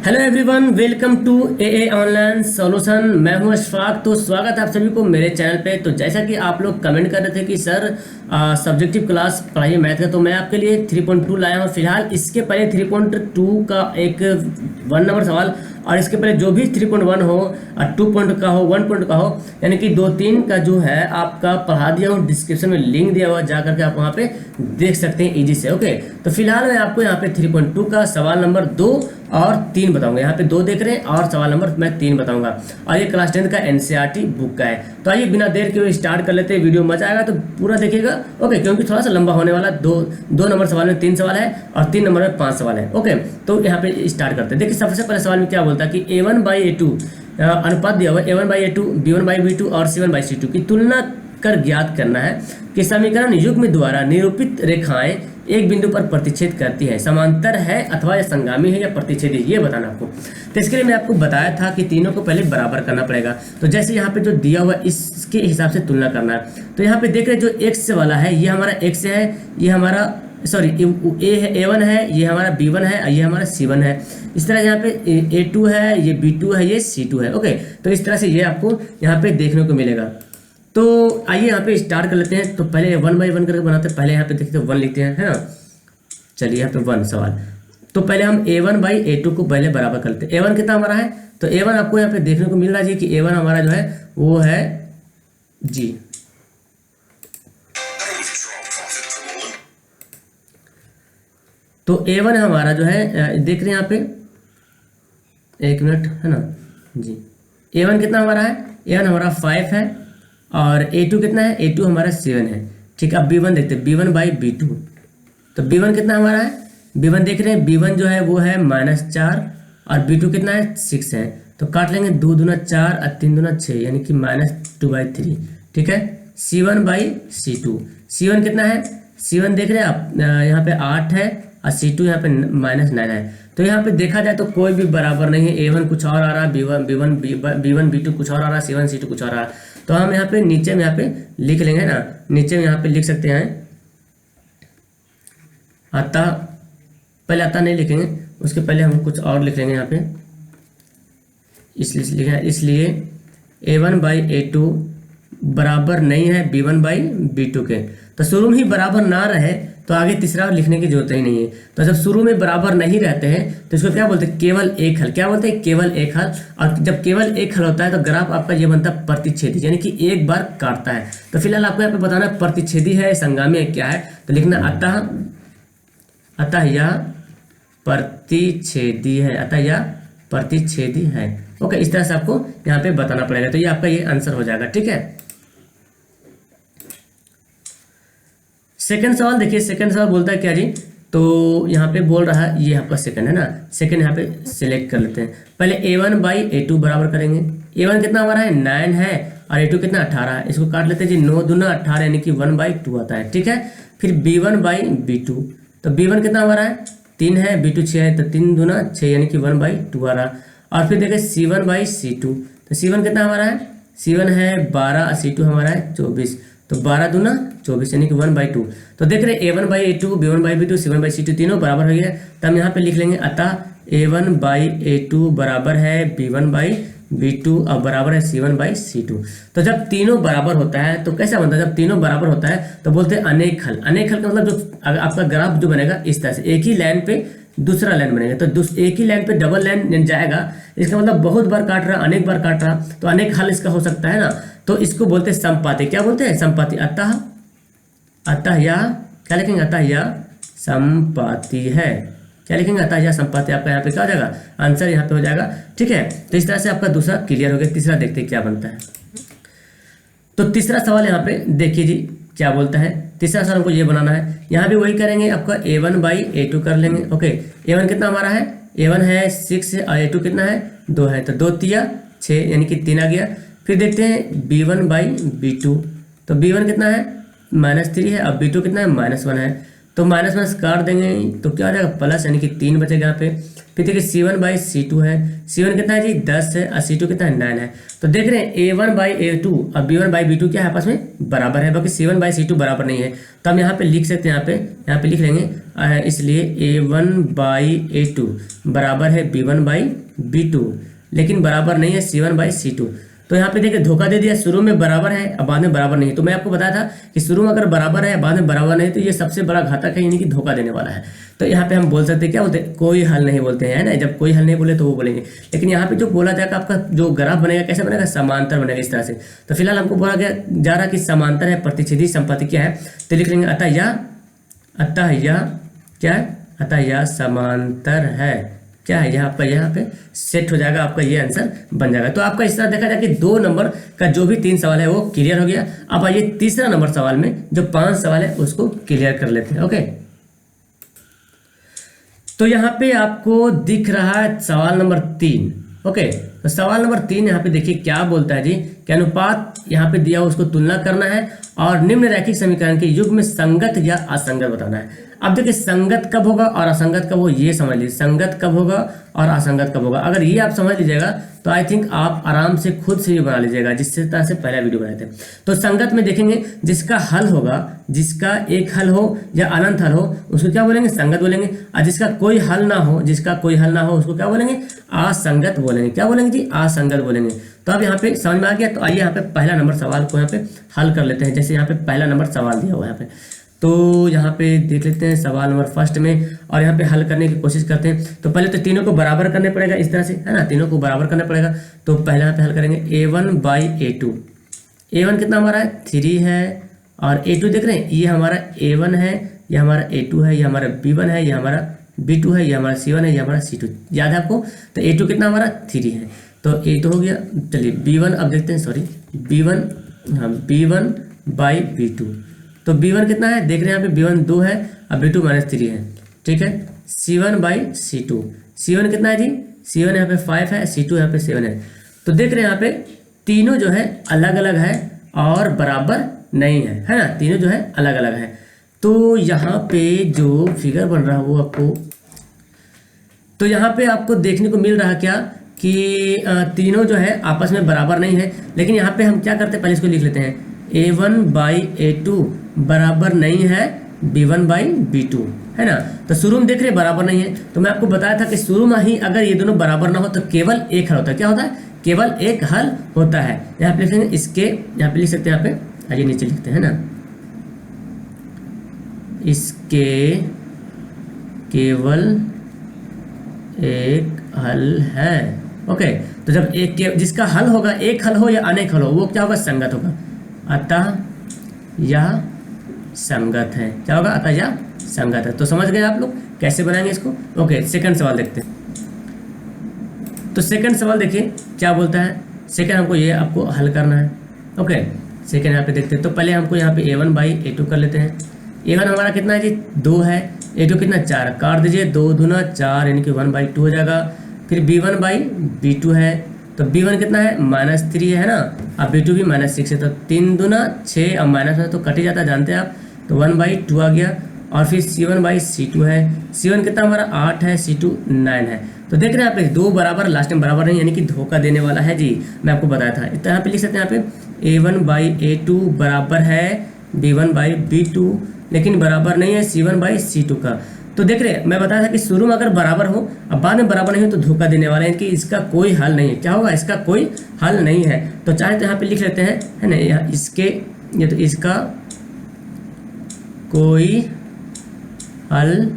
Hello everyone, welcome to a online solution. मैं हूं अशफाक। तो स्वागत है आप सभी को मेरे चैनल पे। तो जैसा कि आप लोग कमेंट कर रहे थे कि सर सब्जेक्टिव क्लास पढ़ाइए मैथ का, तो मैं आपके लिए 3.2 लाया हूं। फिलहाल इसके पहले 3.2 का एक 1 नंबर सवाल, और इसके पहले जो भी 3.1 हो, 2 पॉइंट का हो, 1 पॉइंट का हो, यानी कि 2-3 का जो है आपका पढ़ा दिया हूँ। डिस्क्रिप्शन में लिंक दिया हुआ, जा करके आप वहाँ पे देख सकते हैं ईजी से। ओके, तो फिलहाल मैं आपको यहाँ पे 3.2 का सवाल नंबर 2 और 3 बताऊंगा। यहाँ पे 2 देख रहे हैं और सवाल नंबर मैं 3 बताऊंगा, और ये क्लास 10 का एनसीईआरटी बुक का है। तो आइए बिना देर के हुए स्टार्ट कर लेते हैं। वीडियो मजा आएगा तो पूरा देखिएगा। ओके, क्योंकि थोड़ा सा लंबा होने वाला। दो नंबर सवाल में 3 सवाल है और 3 नंबर में 5 सवाल है। ओके, तो यहाँ पे स्टार्ट करते हैं। देखिए, सबसे पहले सवाल में क्या बोलता है कि A1/A2 अनुपात दिया हुआ है। A1/A2, B1/B2 और C1/C2 की तुलना कर ज्ञात करना है कि समीकरण युग्म द्वारा निरूपित रेखाएं एक बिंदु पर प्रतिच्छेद करती है, समांतर है अथवा संगामी है या प्रतिच्छेदी, ये बताना आपको। तो इसके लिए मैं आपको बताया था कि तीनों को पहले बराबर करना पड़ेगा। तो जैसे यहाँ पे जो दिया हुआ इसके हिसाब से तुलना करना है। तो यहाँ पे देख रहे जो x वाला है, ये हमारा x है, ये हमारा सॉरी ए है, A1 है, ये हमारा B1 है, ये हमारा C1 है। इस तरह यहाँ पे A2 है, ये B2 है, ये C2 है। ओके, तो इस तरह से ये आपको यहाँ पे देखने को मिलेगा। तो आइए यहाँ पे स्टार्ट कर लेते हैं। तो पहले 1/1 करके बनाते हैं। पहले यहाँ पे देखते हैं 1 लिखते हैं, है ना। चलिए यहाँ पे 1 सवाल। तो पहले हम A1/A2 को पहले बराबर कर लेते हैं। A1 कितना हमारा है, तो A1 आपको यहाँ पे देखने को मिल रहा है कि A1 हमारा जो है वो है G। तो A1 हमारा जो है, देख रहे हैं यहाँ पे, एक मिनट, है ना जी। A1 कितना हमारा है, A1 हमारा 5 है, और A2 कितना है, A2 हमारा 7 है। ठीक है, अब B1 देखते हैं, B1/B2। तो B1 कितना हमारा है, B1 देख रहे हैं, B1 जो है वो है -4, और B2 कितना है, 6 है। तो काट लेंगे, 2 दूना 4 और 3 दूना 6, यानी कि -2/3। ठीक है, C1/C2। C1 कितना है, C1 देख रहे हैं आप, यहाँ पे 8 है, और C2 यहाँ पे -9 है। तो यहाँ पे देखा जाए तो कोई भी बराबर नहीं है। A1 कुछ और आ रहा है, B1 B2 कुछ और आ रहा है, C1 C2 कुछ और आ रहा है। तो हम यहाँ पे नीचे में यहाँ पे लिख लेंगे ना, नीचे में यहाँ पे लिख सकते हैं अतः, पहले अतः नहीं लिखेंगे, उसके पहले हम कुछ और लिख लेंगे यहाँ पे। इसलिए A1/A2 बराबर नहीं है B1/B2 के। तो शुरू में ही बराबर ना रहे तो आगे तीसरा लिखने की जरूरत ही नहीं है। तो जब शुरू में बराबर नहीं रहते हैं तो इसको क्या बोलते हैं, केवल एक हल। क्या बोलते हैं, केवल एक हल। और जब केवल एक हल होता है तो ग्राफ आपका ये बनता है प्रतिच्छेदी, यानी कि एक बार काटता है। तो फिलहाल आपको यहाँ पे बताना है प्रतिच्छेदी है, संगामी है, क्या है। तो लिखना अतः यह प्रतिच्छेदी है, अतः यह प्रतिच्छेदी है। ओके, इस तरह से आपको यहाँ पे बताना पड़ेगा। तो ये आपका ये आंसर हो जाएगा। ठीक है, सेकंड सवाल देखिए। सेकंड सवाल बोलता है क्या जी, तो यहाँ पे बोल रहा है, ये आपका सेकंड है ना, सेकंड यहाँ पे सिलेक्ट कर लेते हैं। पहले A1/A2 बराबर करेंगे। A1 कितना हमारा है, 9 है, और A2 कितना 18 है। इसको काट लेते हैं जी, 9 दूना 18, यानी कि 1/2 आता है। ठीक है, फिर B1/B2। तो B1 कितना हमारा है, 3 है, B2 6 है, तो 3 दूना 6, यानी कि 1/2 आ रहा। और फिर देखिए C1/C2। तो C1 कितना हमारा है, C1 है 12, और C2 हमारा है 24। तो 12 दूना 24, यानी कि 1/2। तो देख रहे A1/A2, B1/B2, C1/C2 तीनों बराबर हो गया। तो हम यहाँ पे लिख लेंगे अतः A1/A2 बराबर है B1/B2 और बराबर है C1/C2। तो जब तीनों बराबर होता है तो कैसा बनता है, जब तीनों बराबर होता है तो बोलते हैं अनेक हल। अनेक हल का मतलब जो आपका ग्राफ जो बनेगा इस तरह से, एक ही लाइन पे दूसरा लाइन बनेगा। तो एक ही लाइन पे डबल लाइन जाएगा, इसका मतलब बहुत बार काट रहा, अनेक बार काट रहा, तो अनेक हल इसका हो सकता है ना। तो इसको बोलते हैं समपाती। क्या बोलते हैं, समपाती। अतः यह क्या लिखेंगे, अतः यह समपाती है। क्या लिखेंगे, अतः यह समपाती। आपका यहाँ पे क्या हो जाएगा, आंसर यहाँ पे हो जाएगा। ठीक है, तो इस तरह से आपका दूसरा क्लियर हो गया। तीसरा देखते हैं क्या बनता है। तो तीसरा सवाल यहाँ पे देखिए जी क्या बोलता है। तीसरा सवाल हमको ये बनाना है। यहाँ भी वही करेंगे, आपका A1/A2 कर लेंगे। ओके, A1 कितना हमारा है, A1 है 6 है, और A2 कितना है, 2 है। तो 2 तिया 6, यानी कि 3 आ गया। फिर देखते हैं B1/B2। तो B1 कितना है, -3 है, और B2 कितना है, -1 है। तो माइनस माइनस काट देंगे तो क्या हो जाएगा प्लस, यानी कि 3 बचेगा यहाँ पे। फिर देखिए C1/C2 है, C1 कितना है जी 10 है और C2 कितना है 9 है। तो देख रहे हैं A1/A2 और B1/B2 क्या है आपस में बराबर है, बाकी C1/C2 बराबर नहीं है। तो हम यहाँ पे लिख सकते हैं, यहाँ पे लिख लेंगे, इसलिए A1/A2 बराबर है B1/B2, लेकिन बराबर नहीं है C1/C2। तो यहाँ पे देखिए धोखा दे दिया, शुरू में बराबर है अब बाद में बराबर नहीं। तो मैं आपको बताया था कि शुरू में अगर बराबर है बाद में बराबर नहीं तो ये सबसे बड़ा घातक है, यानी कि धोखा देने वाला है। तो यहाँ पे हम बोल सकते हैं, क्या बोलते हैं, कोई हल नहीं बोलते हैं, है ना। जब कोई हल नहीं बोले तो वो बोलेंगे, लेकिन यहाँ पे जो बोला जाएगा आपका जो ग्राफ बनेगा कैसे बनेगा, समांतर बनेगा इस तरह से। तो फिलहाल हमको बोला गया जा रहा कि समांतर है, प्रतिच्छेदी संपत्ति क्या है, तो लिख लेंगे अतः यह समांतर है। क्या है यहाँ पर, यहाँ पे सेट हो जाएगा, आपका ये आंसर बन जाएगा। तो आपका इस तरह देखा जाए कि 2 नंबर का जो भी 3 सवाल है वो क्लियर हो गया। अब आइए तीसरा नंबर सवाल में जो 5 सवाल है उसको क्लियर कर लेते हैं। ओके, तो यहाँ पे आपको दिख रहा है सवाल नंबर 3। ओके, तो सवाल नंबर 3 यहाँ पे देखिए क्या बोलता है जी, कि अनुपात यहाँ पे दिया उसको तुलना करना है और निम्न रैखिक समीकरण के युग्म में संगत या असंगत बताना है। अब देखिए संगत कब होगा और असंगत कब हो, ये समझ लीजिए, संगत कब होगा और असंगत कब होगा। अगर ये आप समझ लीजिएगा तो आई थिंक आप आराम से खुद से भी बना लीजिएगा, जिससे तरह से पहला वीडियो बनाए थे। तो संगत में देखेंगे जिसका हल होगा, जिसका एक हल हो या अनंत हल हो उसको क्या बोलेंगे, संगत बोलेंगे। और जिसका कोई हल ना हो, उसको क्या बोलेंगे, असंगत बोलेंगे। क्या बोलेंगे जी, असंगत बोलेंगे। तो अब यहाँ पे समझ में आ गया। तो आइए यहाँ पे पहला नंबर सवाल को यहाँ पे हल कर लेते हैं। जैसे यहाँ पे पहला नंबर सवाल दिया हुआ है यहाँ पे, तो यहाँ पे देख लेते हैं सवाल नंबर फर्स्ट में और यहाँ पे हल करने की कोशिश करते हैं। तो पहले तो तीनों को बराबर करने पड़ेगा इस तरह से, है ना, तीनों को बराबर करना पड़ेगा। तो पहले यहाँ पे हल करेंगे A1/A2। A1 कितना हमारा है 3 है और A2 देख रहे हैं, ये हमारा A1 है, ये हमारा A2 है, ये हमारा B1 है, ये हमारा B2 है, ये हमारा C1 है, ये हमारा C2, याद है आपको। तो A2 कितना हमारा 3 है, तो A2 हो गया। चलिए B1 अब देखते हैं, सॉरी B1/B2। तो B1 कितना है देख रहे हैं यहाँ पे, B1 2 है और B2 -3 है, ठीक है। C1/C2, C1 कितना है जी, C1 यहाँ पे 5 है, C2 यहाँ पे 7 है। तो देख रहे हैं यहाँ पे तीनों जो है अलग अलग है और बराबर नहीं है ना, तीनों जो है अलग अलग है। तो यहाँ पे जो फिगर बन रहा है वो आपको, तो यहाँ पे आपको देखने को मिल रहा है क्या कि तीनों जो है आपस में बराबर नहीं है। लेकिन यहाँ पे हम क्या करते हैं, पहले इसको लिख लेते हैं, A1/A2 बराबर नहीं है B1/B2, है ना। तो शुरू में देख रहे बराबर नहीं है, तो मैं आपको बताया था कि शुरू में ही अगर ये दोनों बराबर ना हो तो केवल एक हल होता है। क्या होता है, केवल एक हल होता है। यहाँ पे लिखेंगे, इसके यहाँ पे लिख सकते हैं, यहाँ पे आइए नीचे लिखते हैं ना, इसके केवल एक हल है। ओके, तो जब एक जिसका हल होगा, एक हल हो या अनेक हल हो, वो क्या होगा, संगत होगा। अतः यह संगत है, क्या होगा, अतः यह संगत है। तो समझ गए आप लोग कैसे बनाएंगे इसको। ओके, सेकंड सवाल देखते हैं। तो सेकंड सवाल देखिए क्या बोलता है। सेकंड हमको ये आपको हल करना है। ओके, सेकंड यहाँ पे देखते हैं। तो पहले हमको यहाँ पे A1/A2 कर लेते हैं। A1 हमारा कितना है जी 2 है, A2 कितना 4, काट दीजिए, 2 दूना 4 यानी कि 1/2 हो जाएगा। फिर B1/B2 है, तो B1 कितना है -3 है ना, अब B2 भी -6 है, तो 3 दूना 6 और माइनस में तो कट ही जाता है, जानते हैं आप। तो 1/2 आ गया। और फिर C1/C2 है, C1 कितना हमारा 8 है, C2 9 है। तो देख रहे हैं यहाँ पे 2 बराबर, लास्ट में बराबर नहीं, यानी कि धोखा देने वाला है जी, मैं आपको बताया था। तो यहाँ पे लिख सकते हैं, यहाँ पे A1/A2 बराबर है B1/B2, लेकिन बराबर नहीं है C1/C2 का। तो देख रहे हैं मैं बताया था कि शुरू में अगर बराबर हो अब बाद में बराबर नहीं हो तो धोखा देने वाला है, कि इसका कोई हल नहीं है। क्या होगा, इसका कोई हल नहीं है। तो चाहे तो यहाँ पे लिख लेते हैं, है ना, यहाँ इसके ये तो इसका कोई हल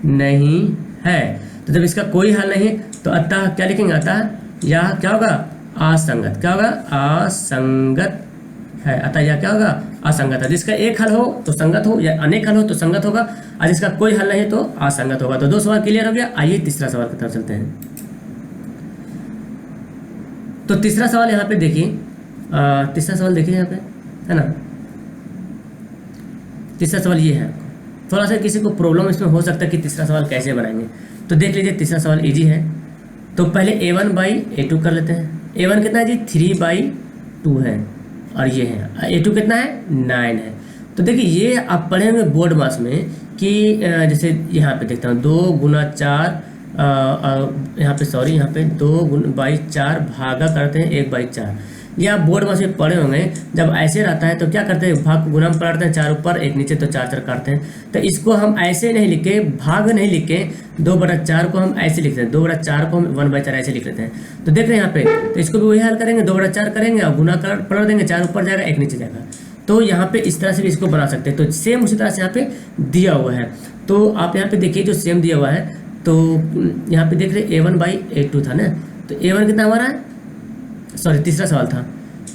नहीं है। तो जब इसका कोई हल नहीं है तो अतः क्या लिखेंगे, अतः यह क्या होगा, असंगत। क्या होगा, असंगत है। अतः यह क्या होगा, असंगत है। जिसका एक हल हो तो संगत हो, या अनेक हल हो तो संगत होगा, और जिसका कोई हल नहीं तो असंगत होगा। तो 2 सवाल क्लियर हो गया। आइए तीसरा सवाल की तरफ चलते हैं। तो तीसरा सवाल यहाँ पे देखिए, तीसरा सवाल देखिए यहाँ पे, है ना। तीसरा सवाल ये है, थोड़ा सा किसी को प्रॉब्लम इसमें हो सकता है कि तीसरा सवाल कैसे बनाएंगे। तो देख लीजिए तीसरा सवाल इजी है। तो पहले A1/A2 कर लेते हैं। A1 कितना है जी 3/2 है और ये है A2 कितना है 9 है। तो देखिए ये आप पढ़े होंगे बोर्ड मास में कि जैसे यहाँ पे देखता हूँ 2 × 4 यहाँ पे सॉरी यहाँ पे 2/4 भागा करते हैं 1/4। ये आप बोर्ड में से पढ़े होंगे, जब ऐसे रहता है तो क्या करते हैं, भाग को गुना में पलटते हैं, 4 ऊपर 1 नीचे, तो 4 4 काटते हैं। तो इसको हम ऐसे नहीं लिखे, भाग नहीं लिखे, 2/4 को हम ऐसे लिखते हैं, 2/4 को हम 1/4 ऐसे लिख लेते हैं। तो देख रहे हैं यहाँ पे, तो इसको भी वही हल करेंगे, 2/4 करेंगे और गुना कर पलट देंगे, 4 ऊपर जाएगा 1 नीचे जाएगा। तो यहाँ पे इस तरह से भी इसको बना सकते हैं। तो सेम उसी तरह से यहाँ पे दिया हुआ है। तो आप यहाँ पे देखिए जो सेम दिया हुआ है, तो यहाँ पे देख रहे A1/A2 था ना, तो A1 कितना हमारा है, सॉरी तीसरा सवाल था,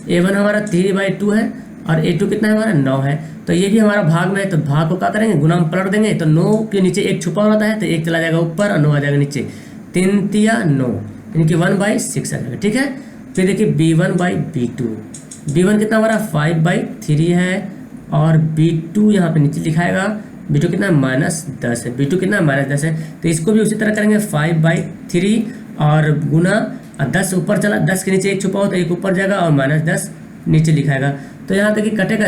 A1 हमारा 3/2 है और A2 कितना है हमारा 9 है। तो ये भी हमारा भाग में है, तो भाग को क्या करेंगे, गुना में पलट देंगे, तो 9 के नीचे 1 छुपा होता है, तो 1 चला जाएगा ऊपर और 9 आ जाएगा नीचे, 3 तिया 9, यानी कि 1/6 आ जाएगा। ठीक है, फिर देखिए B1/B2, B1 कितना हमारा 5/3 है और B2 यहाँ पे नीचे लिखाएगा, B2 कितना -10 है, B2 कितना -10 है। तो इसको भी उसी तरह करेंगे, 5/3 और गुना 10 ऊपर चला, 10 के नीचे 1 छुपा हो तो 1 ऊपर जाएगा और -10 नीचे लिखाएगा। तो यहाँ तक कि कटेगा,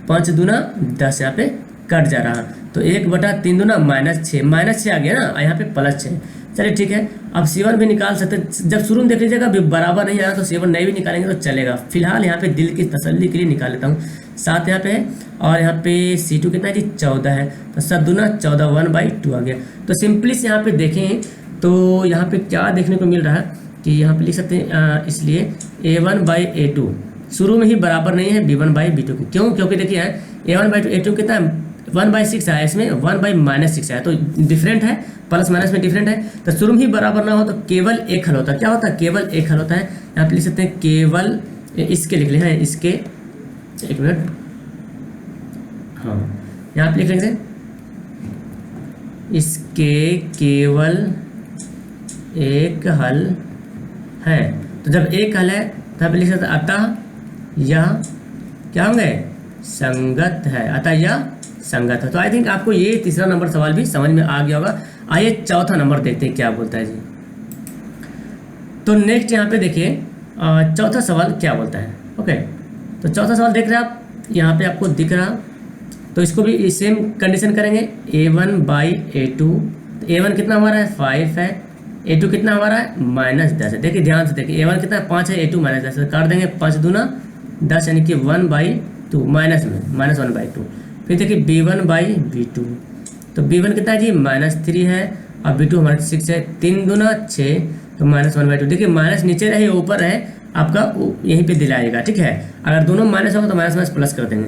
5 दूना 10 यहाँ पे कट जा रहा, तो 1/3 दूना -6 आ गया ना, और यहाँ पे +6। चलिए ठीक है, अब C1 भी निकाल सकते, जब शुरू में देख लीजिएगा बराबर नहीं आया तो C1 नहीं भी निकालेंगे तो चलेगा। फिलहाल यहाँ पे दिल की तसल्ली के लिए निकाल लेता हूँ, 7 यहाँ पे है और यहाँ पे C2 कितना है जी 14 है, तो 7 दूना 14, 1/2 आ गया। तो सिंपली से यहाँ पे देखें तो यहाँ पे क्या देखने को मिल रहा है कि यहाँ पे लिख सकते हैं, इसलिए A1/A2 शुरू में ही बराबर नहीं है B1/B2 की। क्यों? क्योंकि देखिए A1/A2 कितना है 1/6 आया, इसमें 1/-6 आया, तो डिफरेंट है, प्लस माइनस में डिफरेंट है। तो शुरू में ही बराबर ना हो तो केवल एक हल होता है। क्या होता है? केवल एक हल होता है। यहाँ पे लिख सकते हैं केवल, इसके लिख लें, इसके, एक मिनट, हाँ यहाँ पे लिख लेंगे इसके केवल एक हल है। तो जब एक हल है तो यहाँ पे लिख सकते हैं अतः यह क्या होंगे, संगत है, अतः यह संगत है। तो आई थिंक आपको ये तीसरा नंबर सवाल भी समझ में आ गया होगा। आइए चौथा नंबर देखते हैं क्या बोलता है जी। तो नेक्स्ट यहाँ पे देखिए चौथा सवाल क्या बोलता है। ओके, तो चौथा सवाल देख रहे हैं आप, यहाँ पे आपको दिख रहा, तो इसको भी सेम कंडीशन करेंगे, A1/A2। तो A1 कितना हमारा है 5 है, A2 कितना हमारा है -10 है। देखिए ध्यान से देखिए, A1 कितना 5 है, A2 -10 है, काट देंगे 5 दूना 10 यानी कि 1/2 माइनस में -1/2। फिर देखिए B1/B2, तो B1 कितना है जी -3 है और B2 हमारा 6 है, 3 दूना 6 तो -1/2। देखिए माइनस नीचे रहे ऊपर है आपका यहीं पे दिलाएगा, ठीक है। अगर दोनों माइनस होगा तो माइनस प्लस कर देंगे।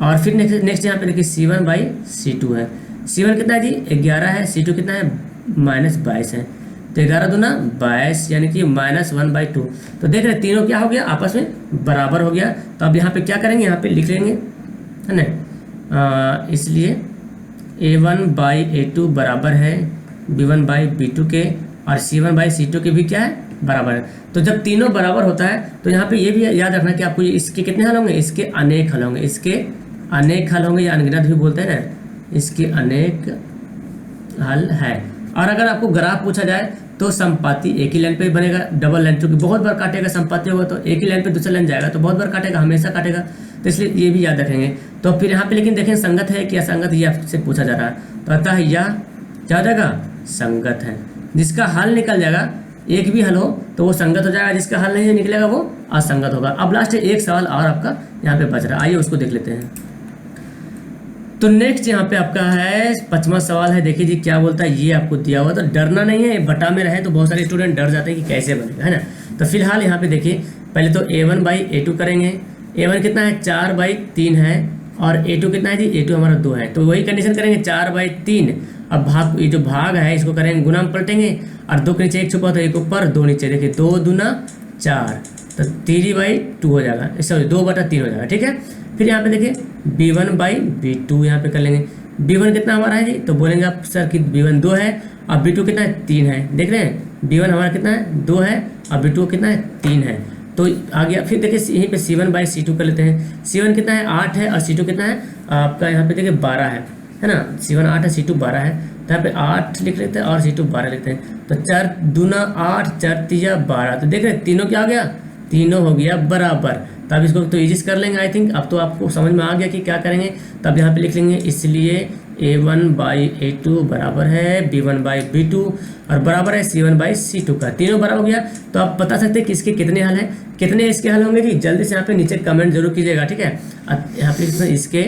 और फिर नेक्स्ट यहाँ पे देखिए C1/C2 है, C1 कितना है जी 11 है, C2 कितना है -22 है, तो 11 दूना 22 यानी कि -1/2। तो देख रहे तीनों क्या हो गया, आपस में बराबर हो गया। तो अब यहाँ पे क्या करेंगे, यहाँ पे लिख लेंगे, है ना, इसलिए A1/A2 बराबर है B1/B2 के और C1/C2 के भी क्या है बराबर है। तो जब तीनों बराबर होता है तो यहाँ पे ये भी याद रखना कि आपको ये इसके कितने हल होंगे, इसके अनेक हल होंगे, इसके अनेक हल होंगे, या अनगिनत भी बोलते हैं ना, इसके अनेक हल है। और अगर आपको ग्राफ पूछा जाए तो संपाती एक ही लाइन पे बनेगा, डबल लाइन, क्योंकि बहुत बार काटेगा, संपाती होगा तो एक ही लाइन पे दूसरा लाइन जाएगा तो बहुत बार काटेगा, हमेशा काटेगा, तो इसलिए ये भी याद रखेंगे। तो फिर यहाँ पे लेकिन देखें संगत है कि असंगत, ये आपसे पूछा जा रहा है, तो अतः यह क्या हो जाएगा, संगत है। जिसका हल निकल जाएगा, एक भी हल हो तो वो संगत हो जाएगा, जिसका हल नहीं निकलेगा वो असंगत होगा। अब लास्ट एक सवाल और आपका यहाँ पे बच रहा है, आइए उसको देख लेते हैं। तो नेक्स्ट यहाँ पे आपका है 5वां सवाल है, देखिए जी क्या बोलता है, ये आपको दिया हुआ, तो डरना नहीं है, बटा में रहे तो बहुत सारे स्टूडेंट डर जाते हैं कि कैसे बनेगा, है ना। तो फिलहाल यहाँ पे देखिए, पहले तो A1/A2 करेंगे, A1 कितना है 4/3 है और A2 कितना है जी, A2 हमारा 2 है, तो वही कंडीशन करेंगे 4/3। अब भाग, ये जो भाग है इसको करेंगे गुना में पलटेंगे और 2 के नीचे 1 छुपा तो 1 ऊपर 2 नीचे, देखिए 2 दूना 4 तो 3/2 हो जाएगा, सॉरी 2/3 हो जाएगा, ठीक है। फिर यहाँ पे देखिए B1/B2 यहाँ पे कर लेंगे। B1 कितना हमारा है जी, तो बोलेंगे आप सर कि B1 2 है और B2 कितना है 3 है, देख रहे हैं B1 हमारा कितना है 2 है और B2 कितना है 3 है, तो आ गया। फिर देखिए यहीं पे C1/C2 कर लेते हैं, C1 कितना है 8 है और C2 कितना है आपका यहाँ पे देखिए 12 है ना, C1 8 है C2 12 है, तो यहाँ पे 8 लिख लेते हैं और C2 12 लिखते हैं, तो 4 दूना 8 4 तिया 12, तो देख रहे तीनों क्या हो गया, तीनों हो गया बराबर। तो अब इसको तो इजिस कर लेंगे आई थिंक, अब तो आपको समझ में आ गया कि क्या करेंगे। तब यहाँ पे लिख लेंगे, इसलिए A1/A2 बराबर है B1/B2 और बराबर है C1/C2 का। तीनों बराबर हो गया। तो आप बता सकते हैं कि इसके कितने हल हैं, कितने इसके हल होंगे जी। जल्दी से यहाँ पे नीचे कमेंट जरूर कीजिएगा, ठीक है। यहाँ पे इसके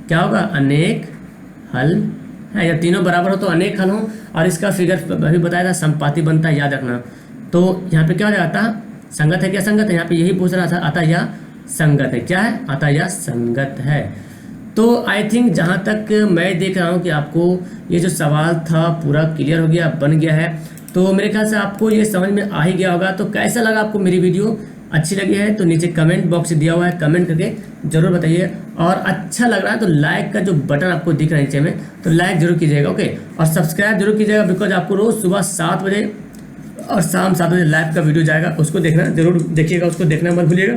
क्या होगा, अनेक हल है। जब तीनों बराबर हो तो अनेक हल हो। और इसका फिगर अभी बताया था, संपाती बनता है, याद रखना। तो यहाँ पे क्या हो जाता, संगत है क्या संगत है, यहाँ पे यही पूछ रहा था, आता या संगत है, क्या है, आता या संगत है। तो आई थिंक जहाँ तक मैं देख रहा हूँ कि आपको ये जो सवाल था पूरा क्लियर हो गया, बन गया है। तो मेरे ख्याल से आपको ये समझ में आ ही गया होगा। तो कैसा लगा आपको मेरी वीडियो, अच्छी लगी है तो नीचे कमेंट बॉक्स दिया हुआ है, कमेंट करके जरूर बताइए। और अच्छा लग रहा है तो लाइक का जो बटन आपको दिख रहा है नीचे में, तो लाइक जरूर कीजिएगा, ओके। और सब्सक्राइब जरूर कीजिएगा, बिकॉज आपको रोज़ सुबह 7 बजे और शाम 7 बजे लाइव का वीडियो जाएगा, उसको देखना जरूर देखिएगा, उसको देखना मत भूलिएगा।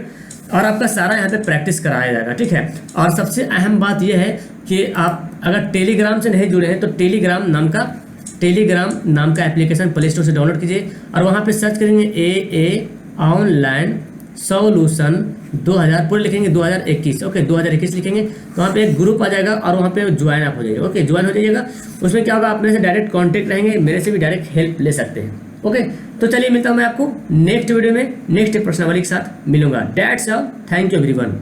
और आपका सारा यहाँ पे प्रैक्टिस कराया जाएगा, ठीक है। और सबसे अहम बात यह है कि आप अगर टेलीग्राम से नहीं जुड़े हैं तो टेलीग्राम नाम का एप्लीकेशन प्ले स्टोर से डाउनलोड कीजिए और वहाँ पे सर्च करेंगे AA ऑनलाइन सॉल्यूशन 2000, पूरे लिखेंगे 2021, ओके 2021 लिखेंगे तो वहाँ पे एक ग्रुप आ जाएगा और वहाँ पे ज्वाइन आप हो जाइएगा, ओके ज्वाइन हो जाइएगा। उसमें क्या होगा, आप मेरे से डायरेक्ट कांटेक्ट रहेंगे, मेरे से भी डायरेक्ट हेल्प ले सकते हैं, ओके। तो चलिए मिलता हूँ मैं आपको नेक्स्ट वीडियो में नेक्स्ट प्रश्नावली के साथ मिलूंगा। That's all, thank you everyone.